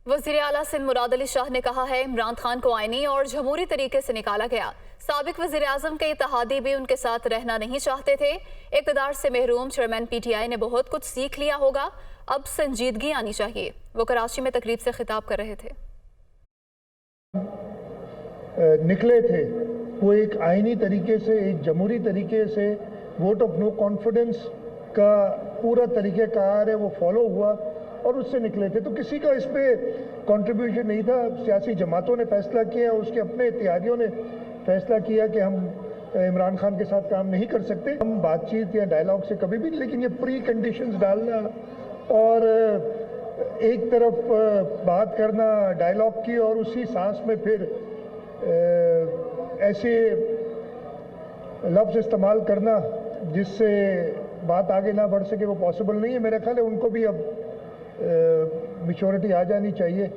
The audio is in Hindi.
वज़ीर आला सिंध मुराद अली शाह ने कहा है इमरान खान को आईनी और जमहूरी तरीके से निकाला गया। साबिक वज़ीर आज़म के इत्तेहादी भी उनके साथ रहना नहीं चाहते थे। इक़्तिदार से महरूम चेयरमैन PTI ने बहुत कुछ सीख लिया होगा, अब संजीदगी आनी चाहिए। वो कराची में तकरीब से खिताब कर रहे थे। निकले थे वो एक आईनी तरीके से, एक जमहूरी तरीके से, वोट ऑफ नो कॉन्फिडेंस का पूरा तरीक़ेकार है वो फॉलो हुआ और उससे निकले थे। तो किसी का इस पे कंट्रीब्यूशन नहीं था। सियासी जमातों ने फैसला किया, उसके अपने इत्तेहादियों ने फैसला किया कि हम इमरान खान के साथ काम नहीं कर सकते। हम बातचीत या डायलॉग से कभी भी, लेकिन ये प्री कंडीशंस डालना और एक तरफ बात करना डायलॉग की और उसी सांस में फिर ऐसे लफ्ज़ इस्तेमाल करना जिससे बात आगे ना बढ़ सके, वो पॉसिबल नहीं है। मेरा ख्याल है उनको भी अब मैच्योरिटी आ जानी चाहिए।